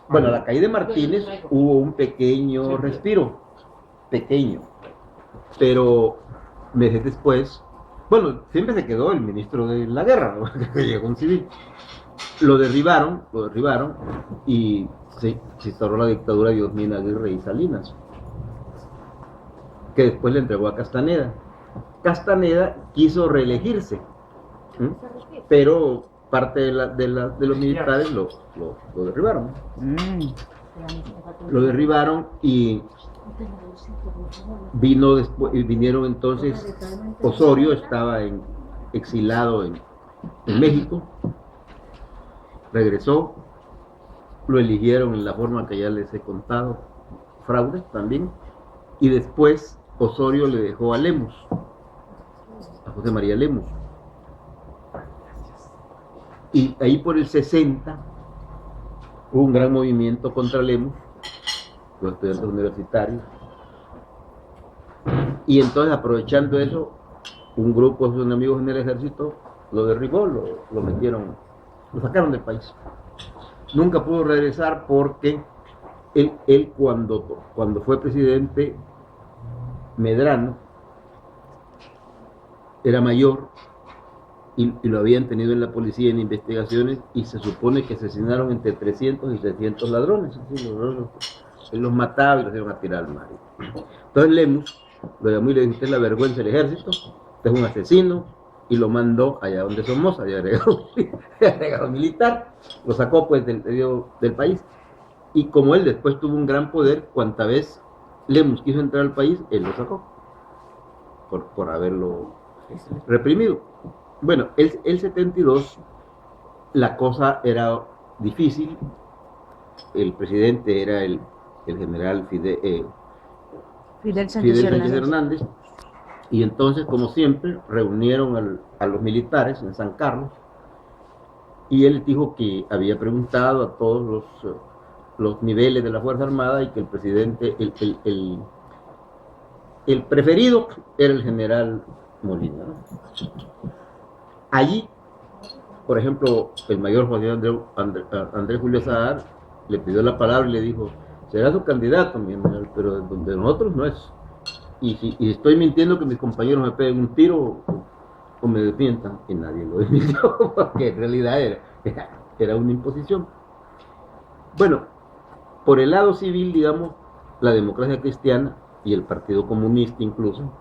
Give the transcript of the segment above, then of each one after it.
Bueno, la caída de Martínez hubo un pequeño respiro, pequeño, pero meses después, bueno, siempre se quedó el ministro de la guerra, ¿no? Que llegó un civil. Lo derribaron y se instauró la dictadura de Diosmina Aguirre y Salinas, que después le entregó a Castaneda. Castaneda quiso reelegirse, ¿sí? Pero parte de los militares lo derribaron. Lo derribaron y vinieron entonces, Osorio estaba exilado en México, regresó, lo eligieron en la forma que ya les he contado, fraude también, y después Osorio le dejó a Lemus, a José María Lemus. Y ahí por el 60 hubo un gran movimiento contra Lemus, los estudiantes universitarios, y entonces, aprovechando eso, un grupo de sus enemigos en el ejército lo derribó, lo metieron, lo sacaron del país. Nunca pudo regresar porque él cuando fue presidente, Medrano era mayor y lo habían tenido en la policía en investigaciones, y se supone que asesinaron entre 300 y 300 ladrones. Así, él los mataba y los iban a tirar al mar. Entonces Lemus lo llamó y le dijo: usted es la vergüenza del ejército, usted es un asesino, y lo mandó allá donde Somoza, había agregado militar, lo sacó pues del país. Y como él después tuvo un gran poder, cuanta vez Lemus quiso entrar al país, él lo sacó por haberlo reprimido. Bueno, el 72 la cosa era difícil. El presidente era el general Fidel Sánchez Hernández, y entonces, como siempre, reunieron a los militares en San Carlos, y él dijo que había preguntado a todos los niveles de la Fuerza Armada, y que el presidente, el preferido era el general Molina, ¿no? Allí, por ejemplo, el mayor José Andrés Julio Saar le pidió la palabra y le dijo: será su candidato, mi general, pero de nosotros no es. Y estoy mintiendo que mis compañeros me peguen un tiro o me defiendan. Y nadie lo desmintió, porque en realidad era una imposición. Bueno, por el lado civil, digamos, la Democracia Cristiana y el Partido Comunista incluso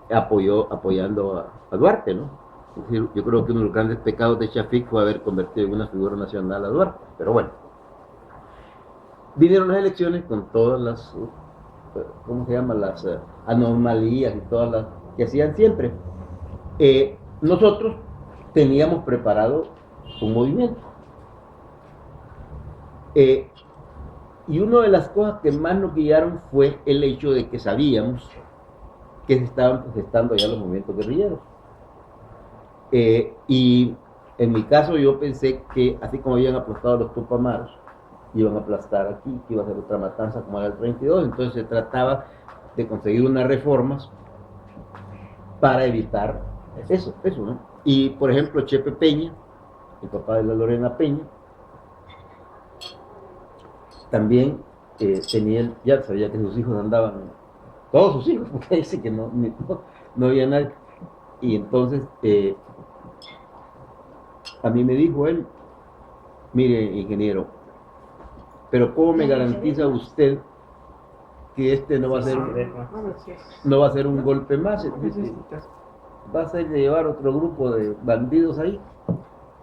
apoyando a Duarte, ¿no? Es decir, yo creo que uno de los grandes pecados de Chafik fue haber convertido en una figura nacional a Duarte. Pero bueno, vinieron las elecciones con todas las, ¿cómo se llama?, las anomalías y todas las que hacían siempre. Nosotros teníamos preparado un movimiento, y una de las cosas que más nos guiaron fue el hecho de que sabíamos que se estaban gestando ya los movimientos guerrilleros. Y en mi caso yo pensé que, así como habían aplastado a los Tupamaros, iban a aplastar aquí, que iba a ser otra matanza como era el 32. Entonces se trataba de conseguir unas reformas para evitar eso, ¿no? Y por ejemplo, Chepe Peña, el papá de la Lorena Peña, también ya sabía que sus hijos andaban, todos sus hijos, porque dice que no había nadie. Y entonces a mí me dijo él: mire, ingeniero, pero ¿cómo me garantiza usted que este no va a ser un golpe más? ¿Va a ser llevar otro grupo de bandidos ahí?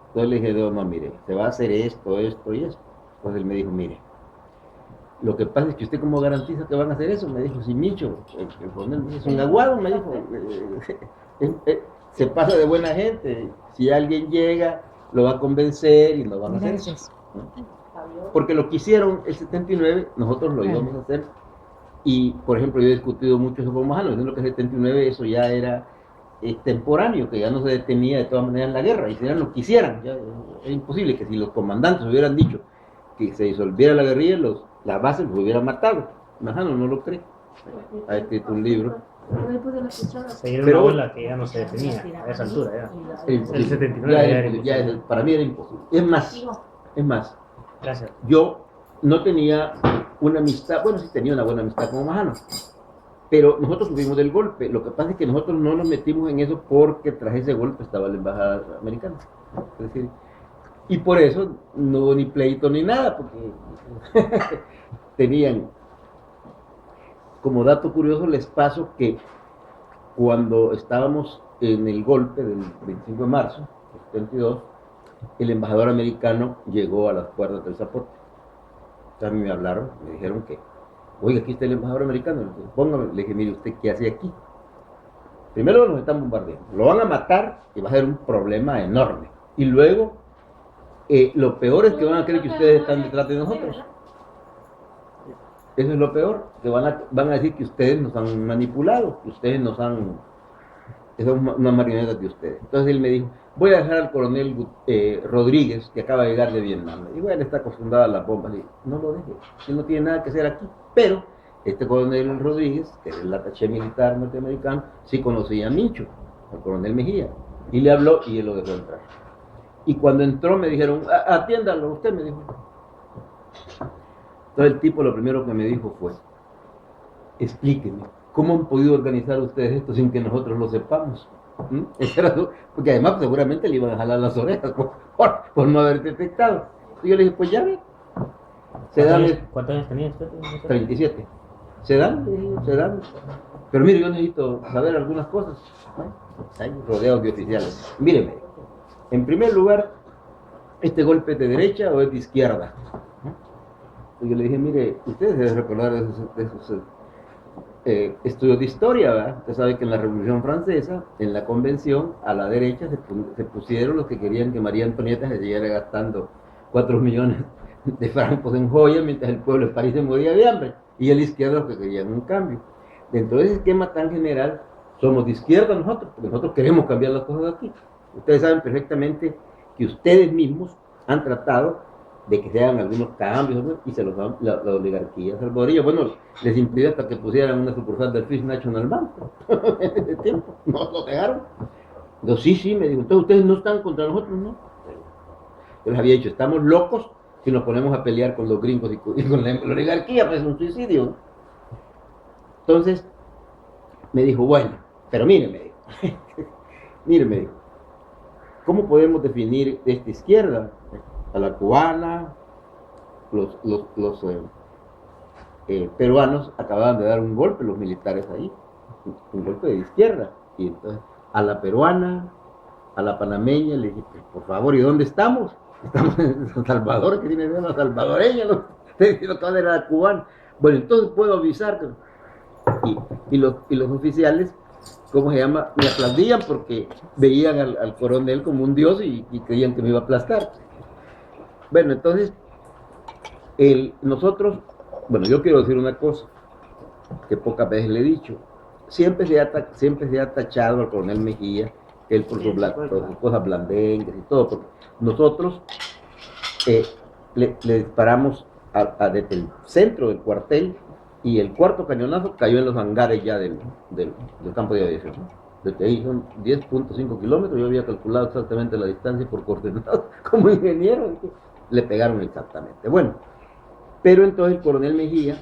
Entonces le dije: no, mire, se va a hacer esto y esto. Entonces él me dijo: mire, lo que pasa es que usted, ¿cómo garantiza que van a hacer eso? Me dijo: si Micho, el coronel, es un aguado, me dijo, se pasa de buena gente, si alguien llega lo va a convencer y lo van a hacer eso. Porque lo que hicieron el 79, nosotros lo íbamos a hacer. Y por ejemplo, yo he discutido mucho eso con Majano, diciendo que el 79 eso ya era temporáneo, que ya no se detenía de todas maneras la guerra, y si lo quisieran, ya es imposible que si los comandantes hubieran dicho que se disolviera la guerrilla, las bases los hubieran matado. Majano no lo cree, ha escrito un libro. Seguir una ola que ya no se detenía a esa altura, ya. El 79 para mí era imposible. Es más, Gracias. Yo no tenía una amistad, bueno, sí tenía una buena amistad con Majano, pero nosotros tuvimos del golpe. Lo que pasa es que nosotros no nos metimos en eso porque tras ese golpe estaba la embajada americana. Es decir, y por eso no hubo ni pleito ni nada, porque tenían, como dato curioso, les paso que cuando estábamos en el golpe del 25 de marzo del 72, el embajador americano llegó a las puertas del Zapote. Entonces a mí me hablaron, me dijeron que, oiga, aquí está el embajador americano. Le dije, póngame. Le dije, mire, ¿usted qué hace aquí? Primero nos están bombardeando, lo van a matar y va a ser un problema enorme. Y luego, lo peor es que van a creer que ustedes están detrás de nosotros. Eso es lo peor, que van a decir que ustedes nos han manipulado, que ustedes nos han... son unas marionetas de ustedes. Entonces él me dijo, voy a dejar al coronel Rodríguez, que acaba de llegar de Vietnam. Y bueno, él está acostumbrado a las bombas. Le dije, no lo deje, él no tiene nada que hacer aquí. Pero este coronel Rodríguez, que es el ataché militar norteamericano, sí conocía a Mincho, al coronel Mejía. Y le habló y él lo dejó entrar. Y cuando entró me dijeron, atiéndalo, usted me dijo. Entonces el tipo lo primero que me dijo fue, explíqueme, ¿cómo han podido organizar ustedes esto sin que nosotros lo sepamos? Porque además seguramente le iban a jalar las orejas por no haber detectado. Y yo le dije, pues ya ve. ¿Cuántos años tenía usted? 37. Se dan. Pero mire, yo necesito saber algunas cosas. Hay rodeados de oficiales. Míreme, en primer lugar, ¿este golpe es de derecha o es de izquierda? Y yo le dije, mire, ustedes deben recordar de esos estudios de historia, ¿verdad? Usted sabe que en la Revolución Francesa, en la convención, a la derecha se pusieron los que querían que María Antonieta se siguiera gastando 4 millones de francos en joyas, mientras el pueblo de París se moría de hambre, y a la izquierda los que querían un cambio. Dentro de ese esquema tan general, somos de izquierda nosotros, porque nosotros queremos cambiar las cosas aquí. Ustedes saben perfectamente que ustedes mismos han tratado de que se hagan algunos cambios, ¿no? Y se los da la oligarquía salvadoreña. Bueno, les impidió hasta que pusieran una sucursal del First National Bank en ese tiempo, no lo dejaron. Entonces, sí, me dijo, entonces ustedes no están contra nosotros, ¿no? Yo les había dicho, estamos locos si nos ponemos a pelear con los gringos y con la oligarquía, pues es un suicidio, ¿no? Entonces, me dijo, bueno, pero mire, me dijo, mire, me dijo, ¿cómo podemos definir esta izquierda? A la cubana, los peruanos acababan de dar un golpe, los militares ahí, un golpe de izquierda, y entonces a la peruana, a la panameña, le dije, por favor, ¿y dónde estamos? Estamos en San Salvador, que tiene que ser una salvadoreña, ¿no? Diciendo que era la cubana. Bueno, entonces puedo avisar, y los oficiales, ¿cómo se llama? Me aplaudían porque veían al coronel como un dios y creían que me iba a aplastar. Bueno, entonces, nosotros, bueno, yo quiero decir una cosa que pocas veces le he dicho. Siempre se ha tachado al coronel Mejía, él por sus cosas blandengues y todo, porque nosotros le disparamos desde el centro del cuartel y el cuarto cañonazo cayó en los hangares ya del campo de aviación. Desde ahí son 10.5 kilómetros, yo había calculado exactamente la distancia por coordenadas como ingeniero. Le pegaron exactamente. Bueno, pero entonces el coronel Mejía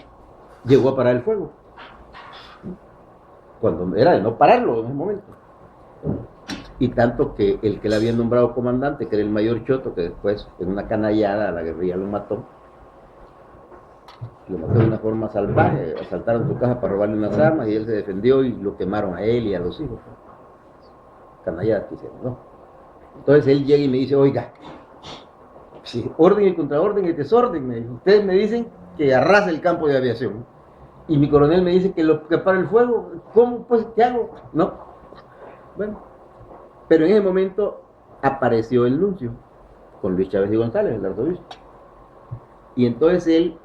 llegó a parar el fuego. Cuando era de no pararlo en ese momento. Y tanto que el que le había nombrado comandante, que era el mayor Choto, que después en una canallada a la guerrilla lo mató de una forma salvaje, asaltaron su casa para robarle unas armas y él se defendió y lo quemaron a él y a los hijos. Canalladas que hicieron, ¿no? Entonces él llega y me dice, oiga, sí, orden y contraorden y desorden, me dijo. Ustedes me dicen que arrase el campo de aviación y mi coronel me dice que para el fuego. ¿Cómo? Pues, ¿qué hago? No. Bueno, pero en ese momento apareció el nuncio con Luis Chávez y González, el arzobispo, y entonces él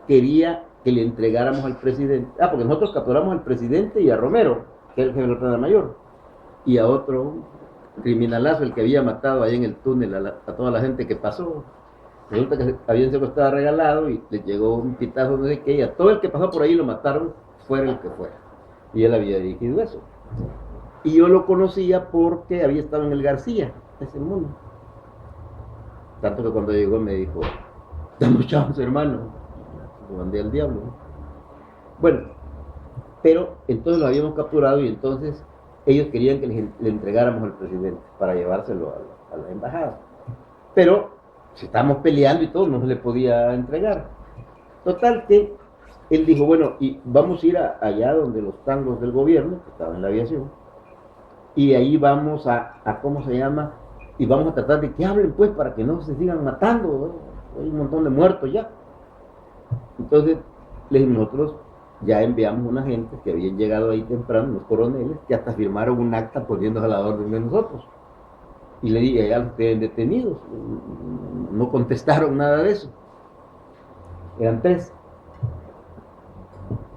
quería que le entregáramos al presidente, porque nosotros capturamos al presidente y a Romero, que es el jefe de la plana mayor, y a otro criminalazo, el que había matado ahí en el túnel a toda la gente que pasó. Resulta que habían secuestrado regalado y le llegó un pitazo, no sé qué, y a todo el que pasó por ahí lo mataron, fuera el que fuera. Y él había dirigido eso. Y yo lo conocía porque había estado en el García, ese mundo. Tanto que cuando llegó me dijo, estamos chavos, hermano. Lo mandé al diablo, ¿no? Bueno, pero entonces lo habíamos capturado y entonces ellos querían que le entregáramos al presidente para llevárselo a la embajada. Pero si estábamos peleando y todo, no se le podía entregar. Total que él dijo, bueno, y vamos a ir allá donde los tangos del gobierno, que estaban en la aviación, y ahí vamos a ¿cómo se llama? Y vamos a tratar de que hablen, pues, para que no se sigan matando, ¿no? Hay un montón de muertos ya. Entonces, nosotros ya enviamos una gente que habían llegado ahí temprano, unos coroneles, que hasta firmaron un acta poniéndose a la orden de nosotros. Y le dije, ya los tienen detenidos. No contestaron nada de eso. Eran 3.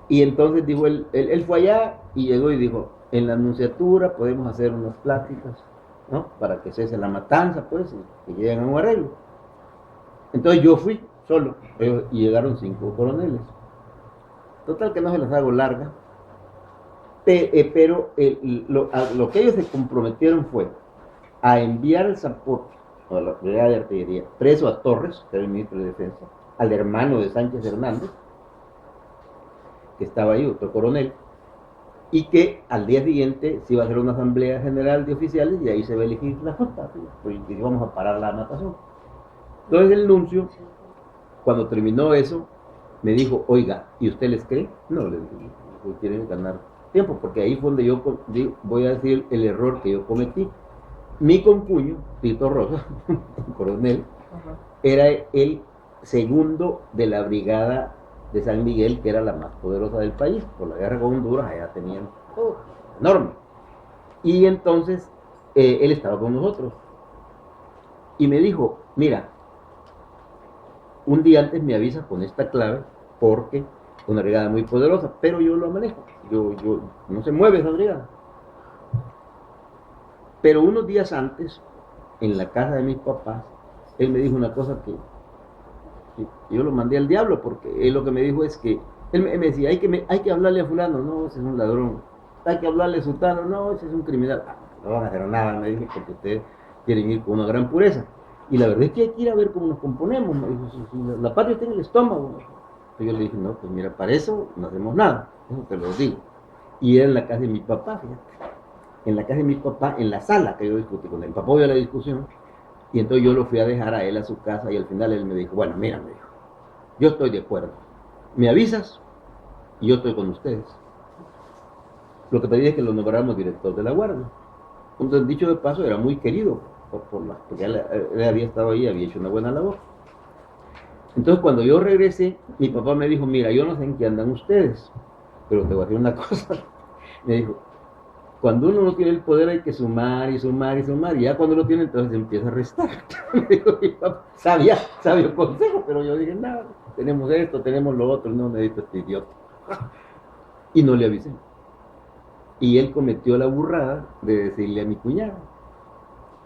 Y entonces dijo, él fue allá y llegó y dijo, en la nunciatura podemos hacer unas pláticas, ¿no? Para que cese la matanza, pues, y que lleguen a un arreglo. Entonces yo fui solo, y llegaron 5 coroneles. Total que no se las hago larga, pero lo que ellos se comprometieron fue a enviar el Zapote, a la brigada de artillería, preso a Torres, que era el ministro de Defensa, al hermano de Sánchez Hernández, que estaba ahí, otro coronel, y que al día siguiente se iba a hacer una asamblea general de oficiales y ahí se va a elegir la junta, porque íbamos a parar la matación. Entonces el nuncio, cuando terminó eso, me dijo, oiga, ¿y usted les cree? No, les dije, quieren ganar tiempo, porque ahí fue donde yo voy a decir el error que yo cometí. Mi concuño, Tito Rosa, coronel, era el segundo de la brigada de San Miguel, que era la más poderosa del país. Por la guerra con Honduras, allá tenían todo, enorme. Y entonces, él estaba con nosotros. Y me dijo, mira, un día antes me avisas con esta clave, porque es una brigada muy poderosa, pero yo lo manejo. Yo no se mueve esa brigada. Pero unos días antes, en la casa de mis papás, él me dijo una cosa que yo lo mandé al diablo, porque él lo que me dijo es que, él me decía, hay que hablarle a fulano, no, ese es un ladrón. Hay que hablarle a sultano, no, ese es un criminal. No van a hacer nada, me dijo, porque ustedes quieren ir con una gran pureza. Y la verdad es que hay que ir a ver cómo nos componemos, me dijo, si la patria está en el estómago. Entonces yo le dije, no, pues mira, para eso no hacemos nada, eso te lo digo. Y era en la casa de mi papá, fíjate. En la casa de mi papá, en la sala que yo discutí con él. Mi papá oyó la discusión, y entonces yo lo fui a dejar a él a su casa, y al final él me dijo, bueno, mira, me dijo, yo estoy de acuerdo, me avisas, y yo estoy con ustedes. Lo que pedí es que lo nombráramos director de la guardia. Entonces, dicho de paso, era muy querido, porque él había estado ahí, había hecho una buena labor. Entonces, cuando yo regresé, mi papá me dijo, mira, yo no sé en qué andan ustedes, pero te voy a decir una cosa. Me dijo, cuando uno no tiene el poder hay que sumar y sumar y sumar, y ya cuando lo tiene entonces empieza a restar. Me dijo mi papá, sabio consejo, pero yo dije, nada, tenemos esto, tenemos lo otro, no necesito este idiota. Y no le avisé. Y él cometió la burrada de decirle a mi cuñado,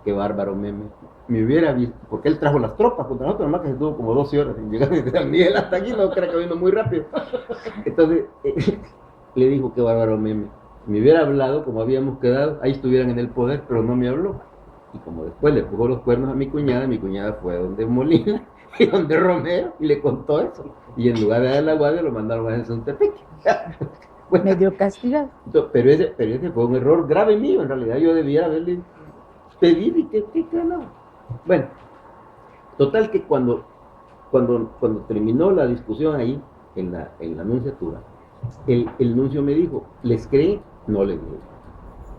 qué bárbaro me hubiera visto, porque él trajo las tropas contra nosotros, nomás que se tuvo como 12 horas en llegar desde San Miguel hasta aquí, no creo que vino muy rápido. Entonces, le dijo, qué bárbaro me hubiera hablado como habíamos quedado, ahí estuvieran en el poder, pero no me habló. Y como después le puso los cuernos a mi cuñada fue a donde Molina y donde Romero y le contó eso. Y en lugar de dar la guardia lo mandaron a Tepeque. Bueno, medio castigado. Pero ese fue un error grave mío, en realidad yo debía haberle pedido y qué no. Bueno, total que cuando terminó la discusión ahí, en la nunciatura, el nuncio me dijo, ¿les cree? No les creo.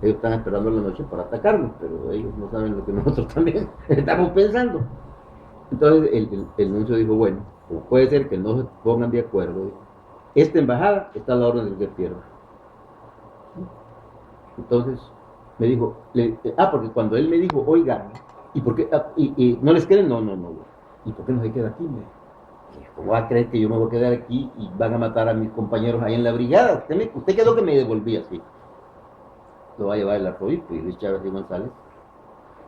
Ellos están esperando la noche para atacarnos, pero ellos no saben lo que nosotros también estamos pensando. Entonces el nuncio dijo, bueno, como puede ser que no se pongan de acuerdo, esta embajada está a la orden del que pierda. Entonces me dijo, porque cuando él me dijo, oiga, ¿y por qué? Y no les creen? No. ¿Y por qué no se queda aquí? ¿Cómo va a creer que yo me voy a quedar aquí y van a matar a mis compañeros ahí en la brigada? Usted quedó que me devolvía así. Lo va a llevar el arzobispo y Luis Chávez y González.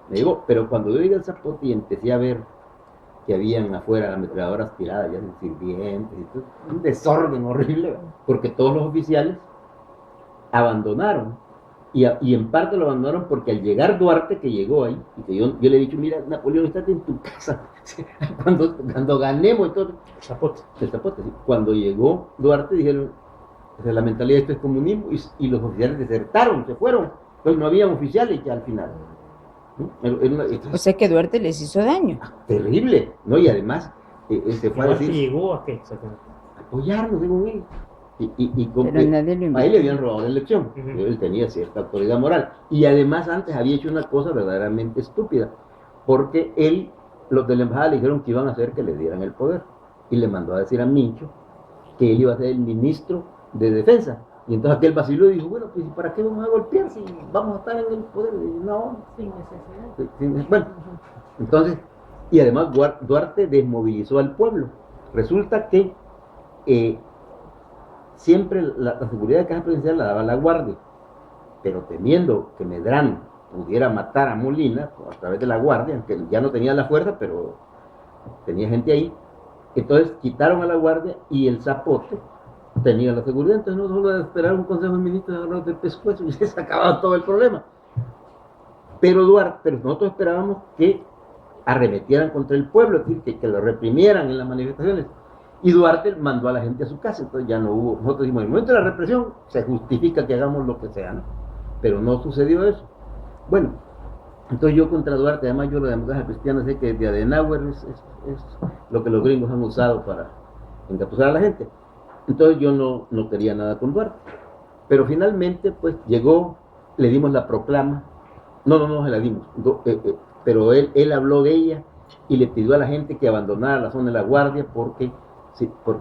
Me digo, pero cuando yo llegué al Zapote y empecé a ver que habían afuera ametralladoras tiradas, ya sin sirvientes, y todo, un desorden horrible, porque todos los oficiales abandonaron Y en parte lo abandonaron porque al llegar Duarte, que llegó ahí, y que yo le he dicho, mira, Napoleón, estate en tu casa. Cuando ganemos, entonces... Zapote. El Zapote, sí. Cuando llegó Duarte, dijeron, la mentalidad de esto es comunismo, y los oficiales desertaron, se fueron. Entonces no habían oficiales ya al final. O sea que Duarte les hizo daño. Terrible, ¿no? Y además, se fue a decir... ¿Llegó a qué exactamente? Apoyarnos, según él. Pero nadie lo invitó. A él le habían robado la elección. Él tenía cierta autoridad moral. Y además antes había hecho una cosa verdaderamente estúpida. Porque los de la embajada le dijeron que iban a hacer que le dieran el poder. Y le mandó a decir a Mincho que él iba a ser el ministro de defensa. Y entonces aquel vaciló y dijo, bueno, pues ¿para qué vamos a golpear si vamos a estar en el poder? Y no, sin necesidad. Bueno, entonces, y además Duarte desmovilizó al pueblo. Resulta que siempre la seguridad de Caja Presidencial la daba la Guardia, pero temiendo que Medrano pudiera matar a Molina a través de la Guardia, aunque ya no tenía la fuerza, pero tenía gente ahí, entonces quitaron a la Guardia y el Zapote tenía la seguridad, entonces no solo era esperar un consejo de ministros de agarrar del pescuezo y se acababa todo el problema. Pero nosotros esperábamos que arremetieran contra el pueblo, es decir, que lo reprimieran en las manifestaciones. Y Duarte mandó a la gente a su casa, entonces ya no hubo, nosotros dijimos, en el momento de la represión se justifica que hagamos lo que sea, ¿no? Pero no sucedió eso. Bueno, entonces yo contra Duarte, además yo la democracia cristiana sé que de Adenauer es lo que los gringos han usado para engatusar a la gente. Entonces yo no quería nada con Duarte. Pero finalmente, pues llegó, le dimos la proclama, no se la dimos, pero él habló de ella y le pidió a la gente que abandonara la zona de la Guardia porque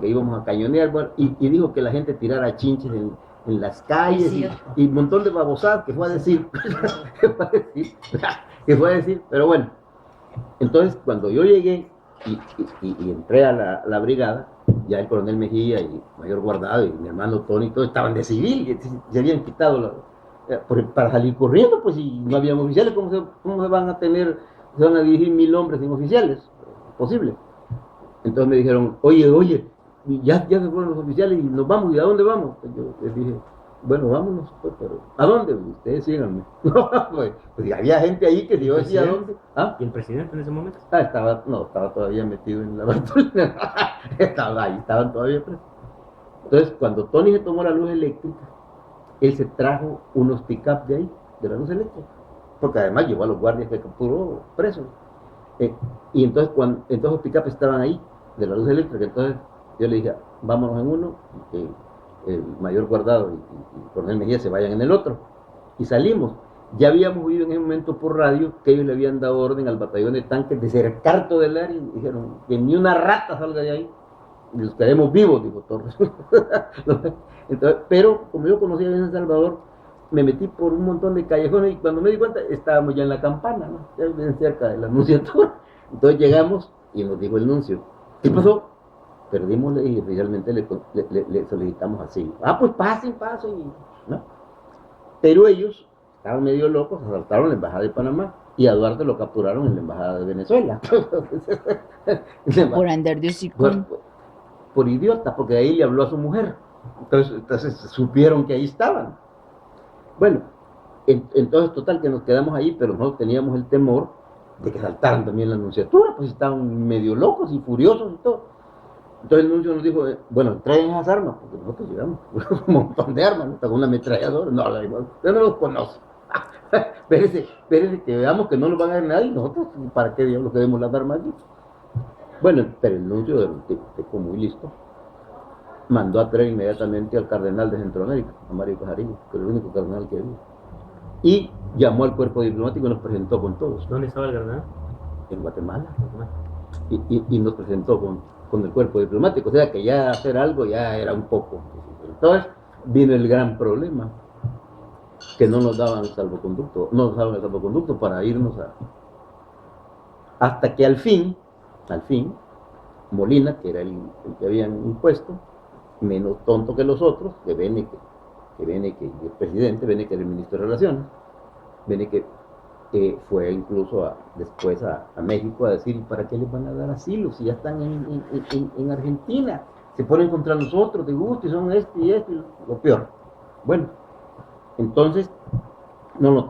íbamos a cañonear, bueno, y dijo que la gente tirara chinches en las calles y un montón de babosadas que fue a decir, pero bueno. Entonces cuando yo llegué y entré a la brigada, ya el coronel Mejía y mayor Guardado y mi hermano Tony, todos estaban de civil, se habían quitado para salir corriendo, pues si no habían oficiales, ¿cómo se van a dirigir 1000 hombres sin oficiales? Imposible. Entonces me dijeron, oye, ya se fueron los oficiales y nos vamos, ¿y a dónde vamos? Pues yo les dije, bueno, vámonos, pues, pero ¿a dónde? Ustedes síganme. pues había gente ahí que yo decía, ¿a dónde? ¿Ah? ¿Y el presidente en ese momento? Estaba todavía metido en la Bartolina. Estaban todavía presos. Entonces, cuando Tony se tomó la luz eléctrica, él se trajo unos pick-up de ahí, de la luz eléctrica, porque además llevó a los guardias que capturó presos. Y entonces los pick-up estaban ahí, de la luz eléctrica, entonces yo le dije, vámonos en uno, el mayor Guardado y el coronel Mejía se vayan en el otro. Y salimos. Ya habíamos oído en ese momento por radio que ellos le habían dado orden al batallón de tanques de cercar todo el área y dijeron que ni una rata salga de ahí. Y los queremos vivos, dijo Torres. Entonces, pero como yo conocía bien San Salvador, me metí por un montón de callejones y cuando me di cuenta estábamos ya en la campana, ¿no? Ya bien cerca de la anunciatura. Entonces llegamos y nos dijo el nuncio, ¿qué pasó? Perdimos y oficialmente le solicitamos asilo. Pues pasen, ¿no? Pero ellos estaban medio locos, asaltaron la embajada de Panamá y a Duarte lo capturaron en la embajada de Venezuela. Por andar de hocicón. Por idiota, porque ahí le habló a su mujer. Entonces supieron que ahí estaban. Bueno, entonces total que nos quedamos ahí, pero no teníamos el temor de que saltaran también la anunciatura, pues estaban medio locos y furiosos y todo. Entonces el nuncio nos dijo, bueno, traen esas armas, porque nosotros llegamos un montón de armas, ¿no? Con una ametralladora, no, yo no los conozco. Espérese que veamos que no nos van a dar nadie, nosotros, ¿para qué diablos queremos las armas aquí? Bueno, pero el nuncio era un tipo muy listo, mandó a traer inmediatamente al cardenal de Centroamérica, a Mario Cajarillo, que era el único cardenal que había, y llamó al cuerpo diplomático y nos presentó con todos. ¿Dónde estaba el cardenal? En Guatemala. Y nos presentó con el cuerpo diplomático, o sea que ya hacer algo ya era un poco. Entonces vino el gran problema, que no nos daban el salvoconducto para irnos hasta que al fin, Molina, que era el que habían impuesto, menos tonto que los otros, que Beneke, el presidente, Beneke era el ministro de Relaciones, Beneke fue incluso después a México a decir, ¿para qué les van a dar asilo si ya están en Argentina? Se ponen contra nosotros de gusto y son y lo peor. Bueno, entonces no nos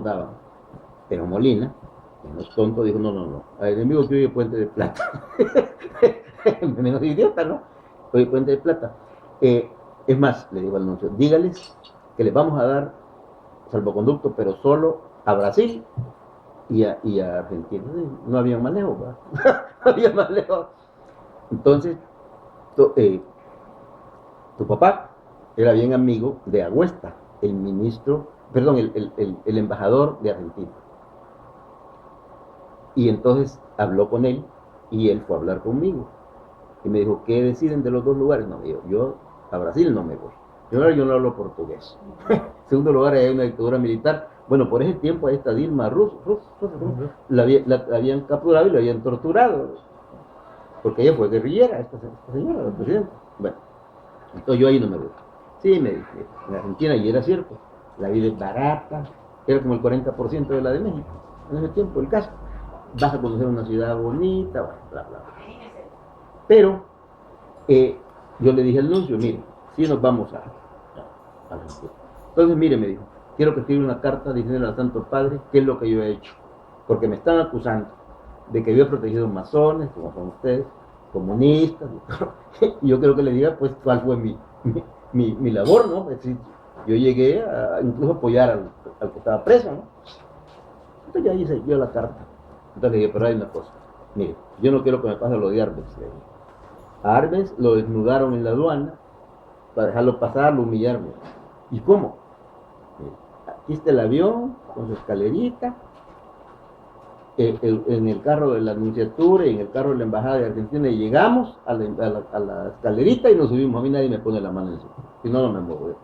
daban. Pero Molina, que no es tonto, dijo, no, al enemigo que oye Puente de Plata. Menos idiota, ¿no? Oye Puente de Plata. Es más, le digo al anuncio, dígales que les vamos a dar salvoconducto, pero solo a Brasil y a Argentina. No había más lejos, ¿verdad? No había más lejos. Entonces, tu papá era bien amigo de Agüesta, el ministro, perdón, el embajador de Argentina. Y entonces habló con él y él fue a hablar conmigo. Y me dijo, ¿qué deciden de los dos lugares? No, yo a Brasil no me voy. Primero, yo no hablo portugués. Segundo lugar, hay una dictadura militar. Bueno, por ese tiempo ahí está Dilma Rousseff, la habían capturado y la habían torturado. Porque ella fue guerrillera, esta señora, la presidenta. Bueno, entonces yo ahí no me voy. Sí, me dije, en Argentina, y era cierto, la vida es barata, era como el 40% de la de México. En ese tiempo, el caso. Vas a conocer una ciudad bonita, bla, bla, bla. Pero yo le dije al nuncio, mire, si nos vamos a Argentina. Entonces, mire, me dijo, quiero que escriba una carta diciendo al Santo Padre qué es lo que yo he hecho. Porque me están acusando de que yo he protegido masones, como son ustedes, comunistas. Y yo quiero que le diga, pues, cuál fue mi labor, ¿no? Es decir, yo llegué a incluso apoyar al que estaba preso, ¿no? Entonces ya hice yo la carta. Entonces le dije, pero hay una cosa, mire, yo no quiero que me pase lo de Arbenz. A Arbenz lo desnudaron en la aduana para dejarlo pasar, lo humillaron. ¿Y cómo? Mire, aquí está el avión con su escalerita, en el carro de la Nunciatura y en el carro de la Embajada de Argentina, y llegamos a la escalerita y nos subimos. A mí nadie me pone la mano encima, si no, no me muevo.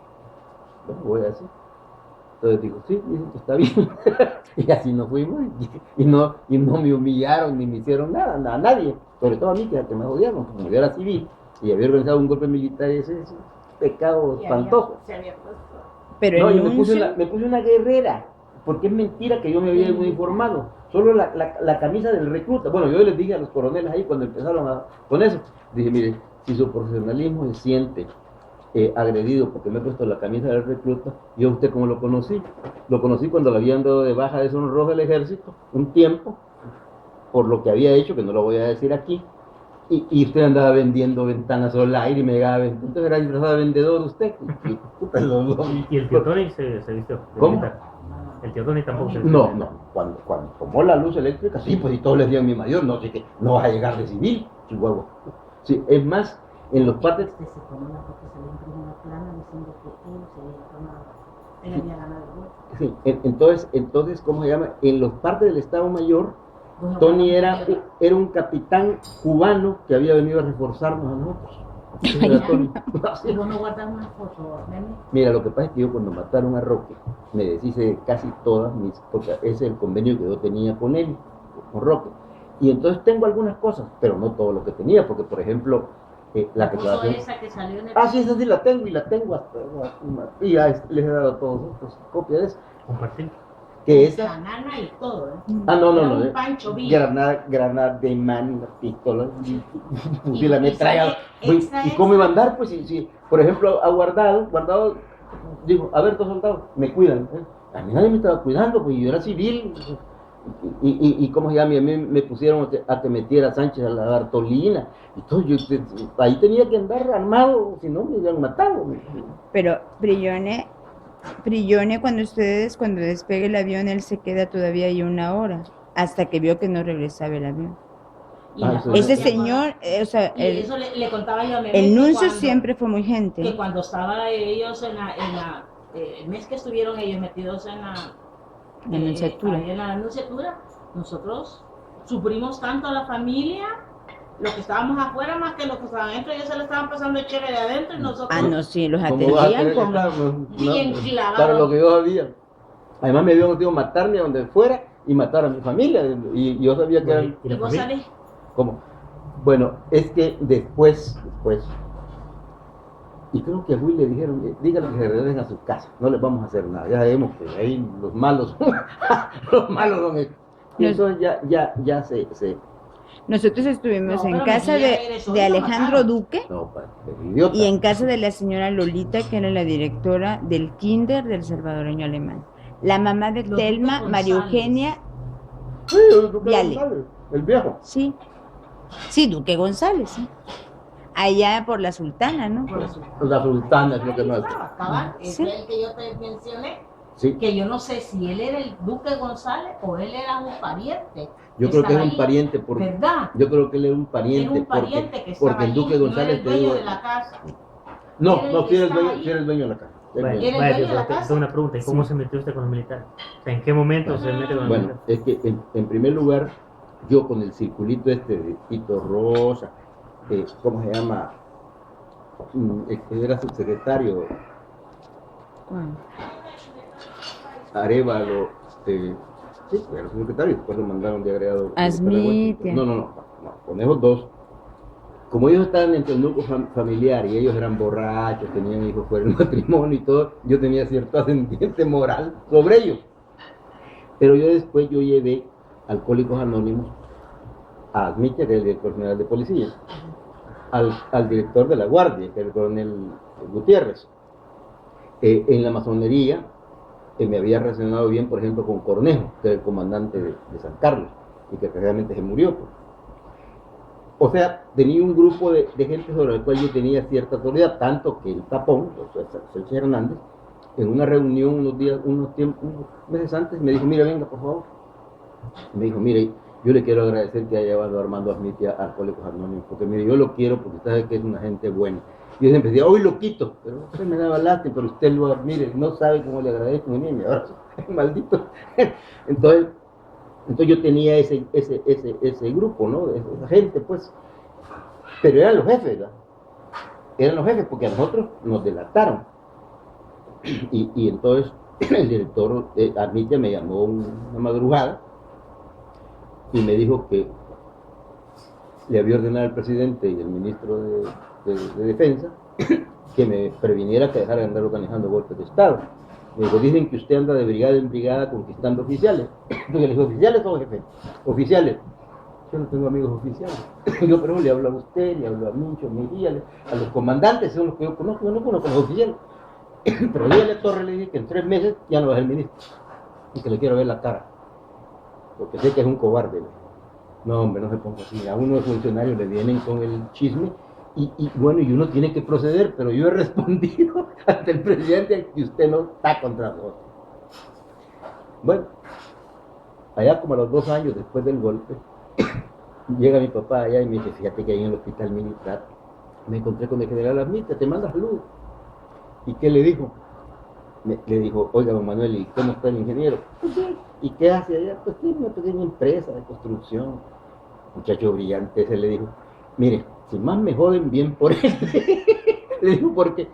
Bueno, voy así. Entonces digo, sí, dicen que está bien. Y así nos fuimos y no me humillaron ni me hicieron nada, a nadie, sobre todo a mí, que me odiaron, como yo era civil y había organizado un golpe militar, ese es pecado espantoso. Pero no, yo me puse una guerrera, porque es mentira que yo me había uniformado, solo la camisa del recluta. Bueno, yo les dije a los coroneles ahí cuando empezaron con eso, dije, mire, si su profesionalismo se siente agredido porque me he puesto la camisa del recluta, yo a usted cómo lo conocí cuando le habían dado de baja de zona roja del ejército un tiempo por lo que había hecho, que no lo voy a decir aquí, y usted andaba vendiendo ventanas al aire y me llegaba entonces era disfrazado de vendedor usted. ¿Y el tío Tony se vistió? ¿Cómo? El tío Tony tampoco se vistió. No, cuando tomó la luz eléctrica, sí, pues y todos les dieron mi mayor, no sé qué, no vas a llegar de civil, chihuahua. Sí, es más, en los partes se tomó una foto, se le imprimió una plana diciendo que él se había tomado, él había ganado el voto. Sí, entonces, ¿cómo se llama? En los partes del Estado Mayor, Tony era un capitán cubano que había venido a reforzarnos a nosotros. Era Tony. ¿Y vos no guardas una foto, Memi? Mira, lo que pasa es que yo cuando mataron a Roque, me deshice de casi todas porque ese es el convenio que yo tenía con él, con Roque. Y entonces tengo algunas cosas, pero no todo lo que tenía, porque por ejemplo, la declaración... esa que salió en el... sí, esa sí la tengo y la tengo hasta... Y ya les he dado a todos otros copias de eso. Compartir. Que esa... Banana y todo, no. Un Pancho Villa. Granada de man, una pistola, y la metralla. ¿Y cómo iba a andar? Pues si por ejemplo, a guardado, digo, a ver, dos soldados, me cuidan. A mí nadie me estaba cuidando, pues yo era civil. Y cómo se llama, a mí me pusieron a que metiera a Sánchez a la Bartolina. Y todo, yo ahí tenía que andar armado, si no me habían matado. Pero Brillone, cuando despegue el avión, él se queda todavía ahí 1 hora, hasta que vio que no regresaba el avión. Ese señor, eso le contaba yo a Memi. El nuncio siempre fue muy gente. Que cuando estaban ellos el mes que estuvieron ellos metidos en la nunciatura, nosotros sufrimos tanto a la familia, los que estábamos afuera más que los que estaban adentro. Ellos se lo estaban pasando el chévere de adentro y nosotros... no, sí, los atendían bien clavados. Para lo que yo sabía. Además me habían metido a matarme a donde fuera y matar a mi familia. Y yo sabía que eran... ¿Y vos sabés? ¿Cómo? Bueno, es que después, y creo que a Will le dijeron, díganle que se regresen a su casa, no les vamos a hacer nada, ya sabemos que ahí los malos son estos. Y entonces ya se... Nosotros estuvimos en casa de Alejandro Duque y en casa de la señora Lolita, que era la directora del kinder del salvadoreño alemán. La mamá de Los Telma, Duque María González. Eugenia, Sí, el Duque Viale. González, el viejo. sí. Sí, Duque González, sí. Allá por la Sultana, ¿no? Por eso. La sultana es lo que Ahí más. estaba, cabal, ese Sí. es el que yo te mencioné, Sí, que yo no sé si él era el Duque González o él era un pariente. yo creo que estaba es un ahí. pariente. ¿Verdad? Yo creo que él era un pariente. Era un pariente porque, que estaba porque el Duque allí, González no era el te dueño digo. de la casa. No, Era el no, que sí era el estaba dueño, ahí. sí era el dueño de la casa. Bueno, ¿Era el vaya, dueño de la tengo casa? una pregunta, ¿y cómo se metió usted con los militares? O sea, ¿en qué momento se mete con los Bueno, militares? es que en primer lugar, yo con el circulito este de Tito Rosa, ¿cómo se llama? Que era subsecretario, Bueno, Arévalo, sí, era subsecretario, después lo mandaron de agregado. Asmitia. No, con esos dos. Como ellos estaban entre el núcleo familiar y ellos eran borrachos, tenían hijos fuera del matrimonio y todo, yo tenía cierto ascendiente moral sobre ellos. Pero después yo llevé Alcohólicos Anónimos a Asmitia, que es el director general de policía, al director de la guardia, que era el coronel Gutiérrez. En la masonería me había relacionado bien, por ejemplo, con Cornejo, que era el comandante de San Carlos, y que realmente se murió. Pues. O sea, tenía un grupo de gente sobre el cual yo tenía cierta autoridad, tanto que el tapón, o sea, Sánchez Hernández, en una reunión unos meses antes, me dijo, mira, venga, por favor. Me dijo, mire, yo le quiero agradecer que haya llevado a Armando Asmitia a Alcohólicos Anónimos, porque mire, yo lo quiero porque sabe que es una gente buena. Y yo siempre decía, hoy lo quito, pero usted me daba lástima, pero usted lo, mire, no sabe cómo le agradezco, ni me abrazo, maldito. Entonces yo tenía ese grupo, ¿no? Esa gente, pues. Pero eran los jefes, ¿verdad? Eran los jefes porque a nosotros nos delataron. Y entonces el director Asmitia me llamó una madrugada y me dijo que le había ordenado al presidente y al ministro de Defensa que me previniera que dejara de andar organizando golpes de Estado. Me dijo, dicen que usted anda de brigada en brigada conquistando oficiales. Entonces le dije, ¿oficiales o jefe? Oficiales. Yo no tengo amigos oficiales. Yo, pero le hablo a usted, le hablo a Mincho, Mejía, a los comandantes, son los que yo conozco, yo no conozco a los oficiales. Pero dígale a Torres, le dije que en 3 meses ya no va a ser ministro. Y que le quiero ver la cara. Porque sé que es un cobarde. No, hombre, no se ponga así. A uno de los funcionarios le vienen con el chisme. Y bueno, y uno tiene que proceder, pero yo he respondido ante el presidente que usted no está contra nosotros. Bueno, allá como a los 2 años después del golpe, llega mi papá allá y me dice, fíjate que ahí en el hospital militar me encontré con el general Asmitia, te manda salud. ¿Y qué le dijo? Le dijo, oiga, don Manuel, ¿y cómo está el ingeniero? Pues bien. ¿Y qué hace allá? Pues tiene una pequeña empresa de construcción. Muchacho brillante, ese le dijo, mire, si más me joden, bien por él. Le dijo, porque,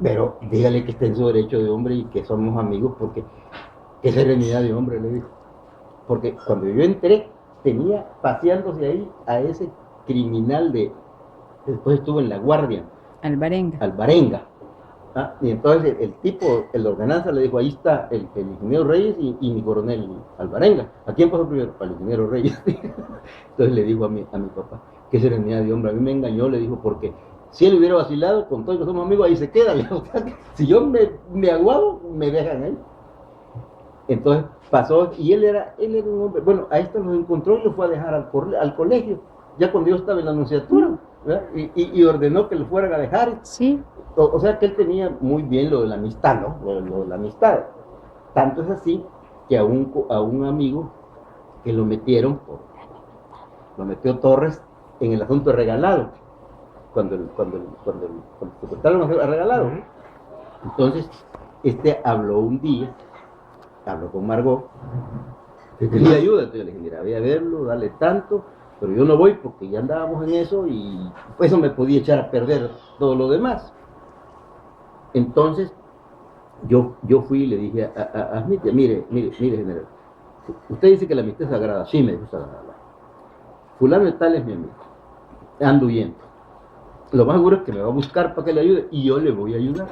pero dígale que está en su derecho de hombre y que somos amigos, porque qué serenidad de hombre, le dijo. Porque cuando yo entré, tenía paseándose ahí a ese criminal después estuvo en la guardia. Alvarenga. ¿Ah? Y entonces el tipo, el ordenanza le dijo, ahí está el ingeniero Reyes y mi coronel Alvarenga. ¿A quién pasó primero? Para el ingeniero Reyes. Entonces le dijo a mi papá, qué serenidad de hombre, a mí me engañó, le dijo, porque si él hubiera vacilado, con todos que somos amigos, ahí se queda. O sea, si yo me aguado, me dejan ahí. Entonces pasó, y él era un hombre, bueno, a esto lo encontró y lo fue a dejar al colegio, ya cuando yo estaba en la anunciatura, ¿verdad? Y ordenó que lo fueran a dejar. Sí. O sea que él tenía muy bien lo de la amistad, ¿no? Lo de la amistad. Tanto es así que a un amigo que lo metió Torres en el asunto de regalado, cuando se cortaron a regalado. Entonces, habló un día, habló con Margot, que quería ayuda, entonces le dije, mira, voy a verlo, dale tanto, pero yo no voy porque ya andábamos en eso y pues eso me podía echar a perder todo lo demás. Entonces, yo fui y le dije a Asmitia, mire, general, usted dice que la amistad es sagrada, sí me dijo sagrada. Fulano de tal es mi amigo, ando huyendo. Lo más seguro es que me va a buscar para que le ayude y yo le voy a ayudar.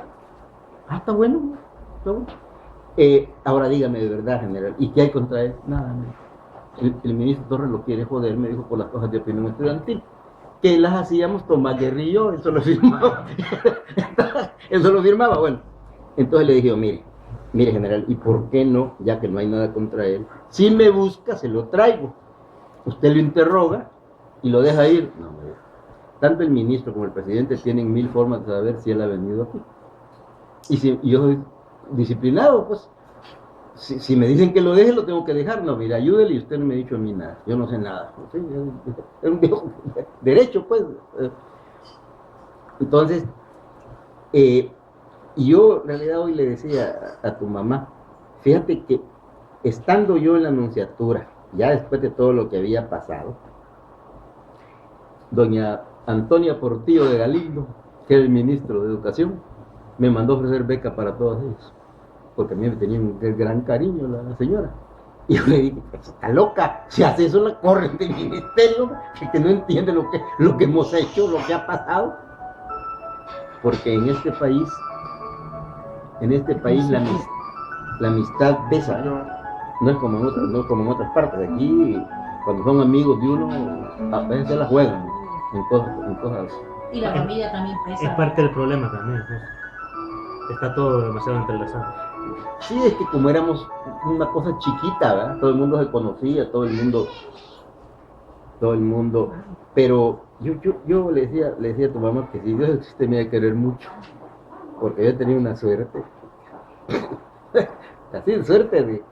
Ah, está bueno, está bueno. Ahora dígame de verdad, general, ¿y qué hay contra él? Nada, el ministro Torres lo quiere joder, me dijo, por las cosas de opinión estudiantil. Que las hacíamos Tomás Guerrillo, eso lo firmaba. Bueno. Entonces le dije, mire, mire general, ¿y por qué no, ya que no hay nada contra él? Si me busca, se lo traigo. Usted lo interroga y lo deja ir. No, hombre. Tanto el ministro como el presidente tienen 1000 formas de saber si él ha venido aquí. Y si yo soy disciplinado, pues, si me dicen que lo deje, lo tengo que dejar. No, mire, ayúdele y usted no me ha dicho a mí nada. Yo no sé nada. ¿Sí? Es un viejo derecho, pues. Entonces, yo en realidad hoy le decía a tu mamá, fíjate que estando yo en la nunciatura, ya después de todo lo que había pasado, doña Antonia Portillo de Galindo, que era el ministro de Educación, me mandó a ofrecer beca para todos ellos, porque a mí me tenía un gran cariño la señora. Y yo le dije, está loca, si hace eso la corren del ministerio, que no entiende lo que hemos hecho, lo que ha pasado. Porque en este país la amistad besa, no es como en otras partes. Aquí, cuando son amigos de uno, a veces se la juegan en cosas. Y la familia también pesa. Es parte del problema también, pues. Está todo demasiado entrelazado. Sí, es que como éramos una cosa chiquita, ¿verdad? Todo el mundo se conocía, todo el mundo, pero yo le decía a tu mamá que si Dios existe me iba a querer mucho, porque yo tenía una suerte, así suerte de